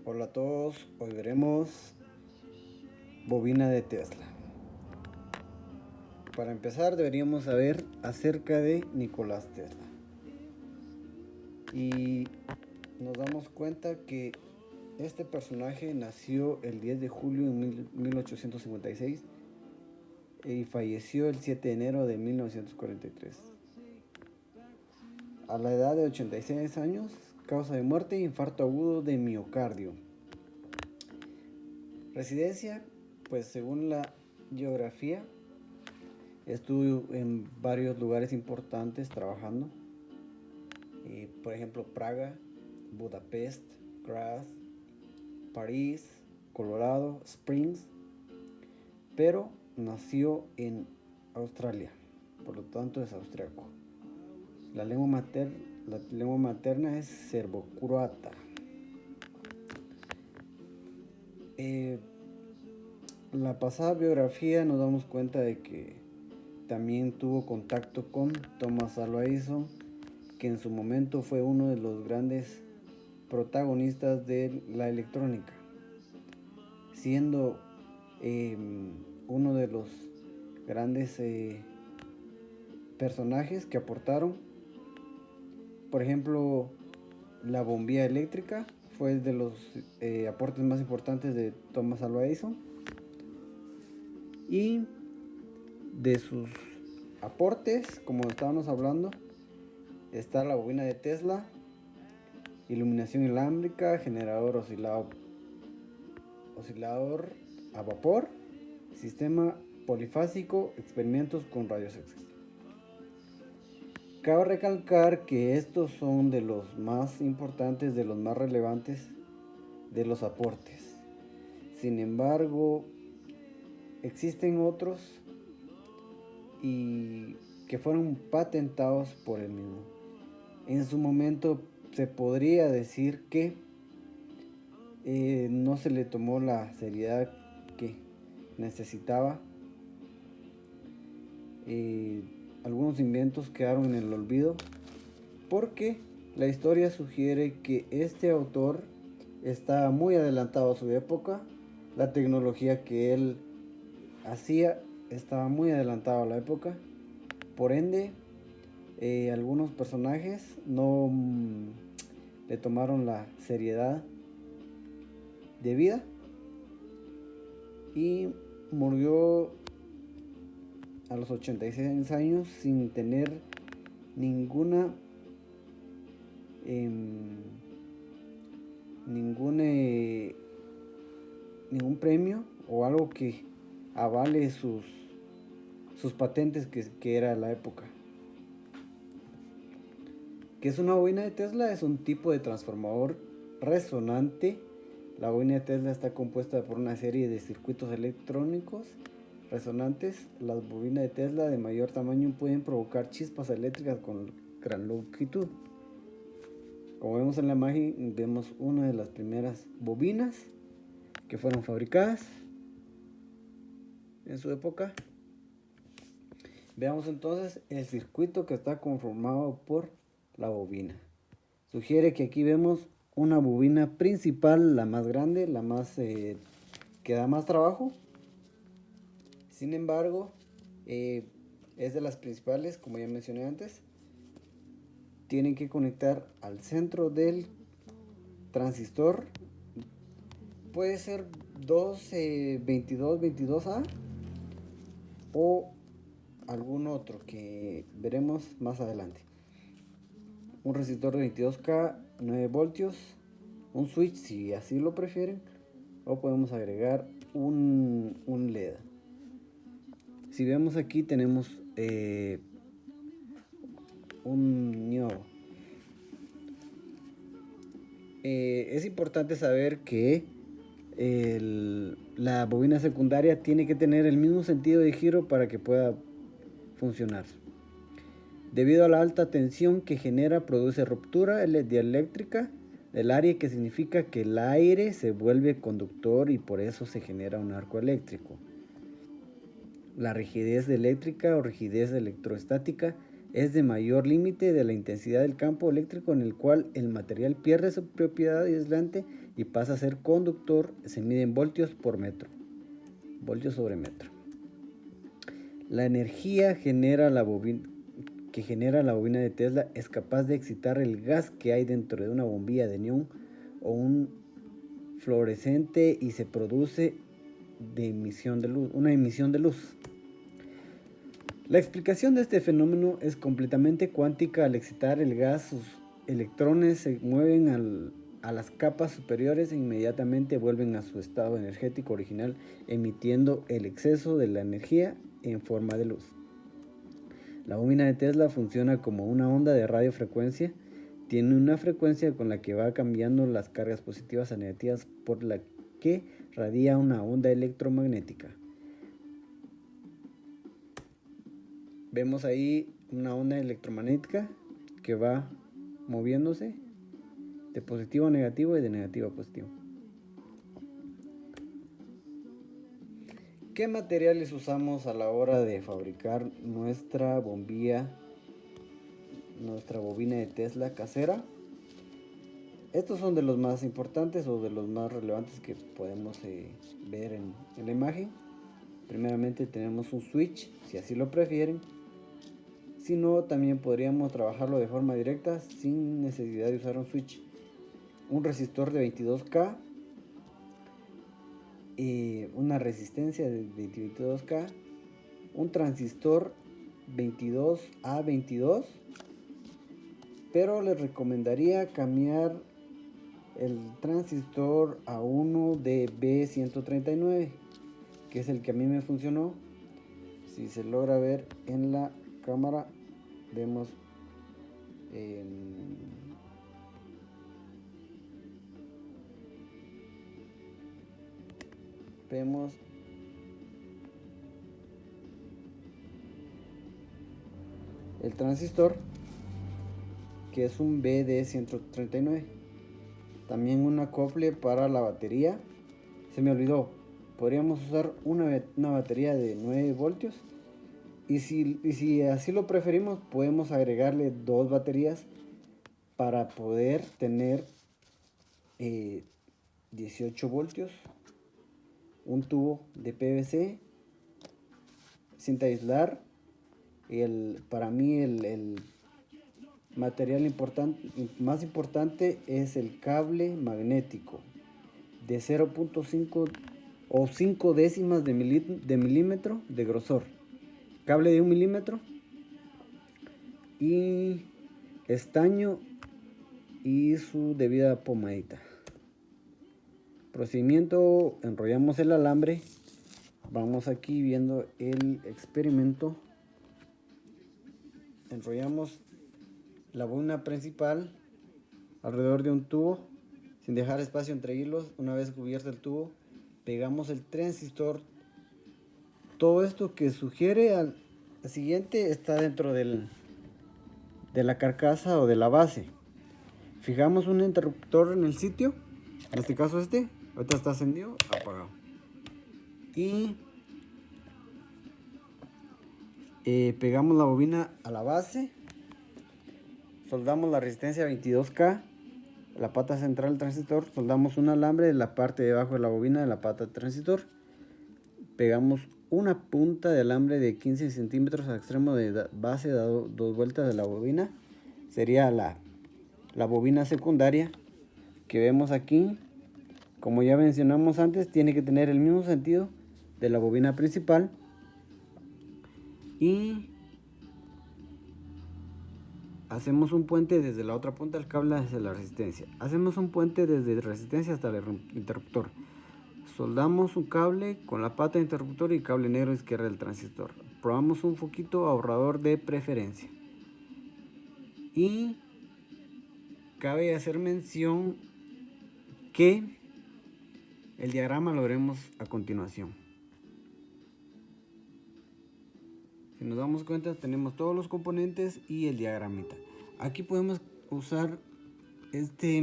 Hola a todos, hoy veremos bobina de Tesla. Para empezar deberíamos saber acerca de Nicolás Tesla. Y nos damos cuenta que este personaje nació el 10 de julio de 1856 y falleció el 7 de enero de 1943. A la edad de 86 años, causa de muerte, infarto agudo de miocardio. Residencia, pues según la geografía, estuve en varios lugares importantes trabajando. Por ejemplo, Praga, Budapest, Graz, París, Colorado Springs. Pero nació en Australia, por lo tanto es austriaco. La lengua materna es serbocroata. La pasada biografía nos damos cuenta de que también tuvo contacto con Thomas Alva Edison, que en su momento fue uno de los grandes protagonistas de la electrónica, siendo uno de los grandes personajes que aportaron. Por ejemplo, la bombilla eléctrica fue de los aportes más importantes de Thomas Alva Edison. Y de sus aportes, como estábamos hablando, está la bobina de Tesla, iluminación inalámbrica, generador oscilador a vapor, sistema polifásico, experimentos con rayos X. Cabe recalcar que estos son de los más importantes, de los más relevantes de los aportes. Sin embargo, existen otros y que fueron patentados por él mismo. En su momento se podría decir que no se le tomó la seriedad que necesitaba. Algunos inventos quedaron en el olvido porque la historia sugiere que este autor estaba muy adelantado a su época. La tecnología que él hacía estaba muy adelantado a la época. Por ende, algunos personajes no le tomaron la seriedad debida y murió a los 86 años sin tener ninguna ningún premio o algo que avale sus patentes que era la época. ¿Qué es una bobina de Tesla? Es un tipo de transformador resonante. La bobina de Tesla está compuesta por una serie de circuitos electrónicos resonantes. Las bobinas de Tesla de mayor tamaño pueden provocar chispas eléctricas con gran longitud. Como vemos en la imagen, vemos una de las primeras bobinas que fueron fabricadas en su época. Veamos entonces el circuito que está conformado por la bobina. Sugiere que aquí vemos una bobina principal, la más grande, la más que da más trabajo. Sin embargo, es de las principales, como ya mencioné antes. Tienen que conectar al centro del transistor. Puede ser 22A o algún otro que veremos más adelante. Un resistor de 22K, 9 voltios, un switch si así lo prefieren, o podemos agregar un LED. Si vemos aquí tenemos un ñodo. Es importante saber que la bobina secundaria tiene que tener el mismo sentido de giro para que pueda funcionar. Debido a la alta tensión que genera, produce ruptura dieléctrica del aire, que significa que el aire se vuelve conductor y por eso se genera un arco eléctrico. La rigidez eléctrica o rigidez electrostática es de mayor límite de la intensidad del campo eléctrico, en el cual el material pierde su propiedad aislante y pasa a ser conductor, se mide en voltios por metro, voltios sobre metro. La energía que genera la bobina de Tesla es capaz de excitar el gas que hay dentro de una bombilla de neón o un fluorescente y se produce una emisión de luz. La explicación de este fenómeno es completamente cuántica. Al excitar el gas, sus electrones se mueven a las capas superiores e inmediatamente vuelven a su estado energético original, emitiendo el exceso de la energía en forma de luz. La bobina de Tesla funciona como una onda de radiofrecuencia. Tiene una frecuencia con la que va cambiando las cargas positivas a negativas, por la que radia una onda electromagnética. Vemos ahí una onda electromagnética que va moviéndose de positivo a negativo y de negativo a positivo. ¿Qué materiales usamos a la hora de fabricar nuestra bobina de Tesla casera? Estos son de los más importantes o de los más relevantes que podemos ver en la imagen. Primeramente tenemos un switch, si así lo prefieren. Si no, también podríamos trabajarlo de forma directa sin necesidad de usar un switch. Un resistor de 22K, una resistencia de 22K, un transistor 22A22, pero les recomendaría cambiar el transistor a uno de B139, que es el que a mí me funcionó. Si se logra ver en la cámara, vemos el transistor, que es un BD139. También un acople para la batería. Se me olvidó, podríamos usar una batería de 9 voltios. Y si así lo preferimos, podemos agregarle 2 baterías para poder tener 18 voltios. Un tubo de PVC, cinta aislar. Para mí el material más importante es el cable magnético de 0.5 o 5 décimas de milímetro de grosor. Cable de 1 milímetro y estaño y su debida pomadita. Procedimiento: enrollamos el alambre. Vamos aquí viendo el experimento. Enrollamos la bobina principal alrededor de un tubo sin dejar espacio entre hilos. Una vez cubierto el tubo, pegamos el transistor. Todo esto que sugiere al siguiente está dentro de la carcasa o de la base. Fijamos un interruptor en el sitio, en este caso ahorita está encendido, apagado. Y pegamos la bobina a la base, soldamos la resistencia 22K, la pata central del transistor, soldamos un alambre de la parte de abajo de la bobina de la pata del transistor, pegamos una punta de alambre de 15 centímetros al extremo de base, dado 2 vueltas de la bobina. Sería la bobina secundaria que vemos aquí. Como ya mencionamos antes, tiene que tener el mismo sentido de la bobina principal. Y hacemos un puente desde la otra punta del cable hacia la resistencia. Hacemos un puente desde resistencia hasta el interruptor. Soldamos un cable con la pata de interruptor y cable negro izquierda del transistor. Probamos un foquito ahorrador de preferencia. Y cabe hacer mención que el diagrama lo veremos a continuación. Si nos damos cuenta, tenemos todos los componentes y el diagramita. Aquí podemos usar este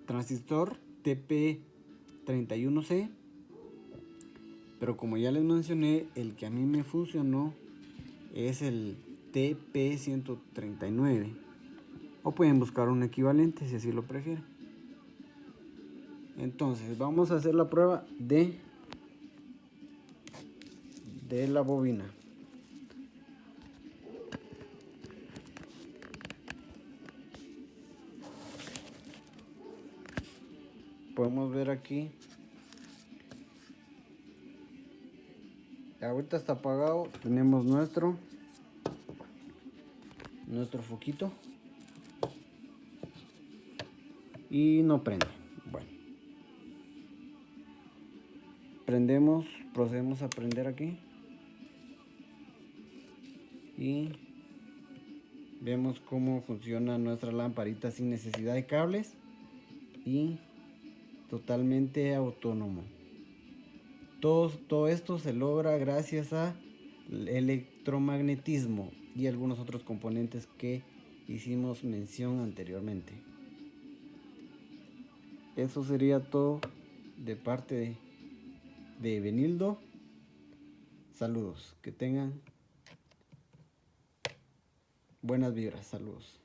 transistor TP31C, pero como ya les mencioné, el que a mí me funcionó es el TP139, o pueden buscar un equivalente si así lo prefieren. Entonces vamos a hacer la prueba de la bobina. Podemos ver aquí, ahorita está apagado. Tenemos nuestro foquito y no prende. Bueno, procedemos a prender aquí y vemos cómo funciona nuestra lamparita sin necesidad de cables y totalmente autónomo. Todo esto se logra gracias al electromagnetismo y algunos otros componentes que hicimos mención anteriormente. Eso sería todo de parte de Benildo. Saludos, que tengan buenas vibras, saludos.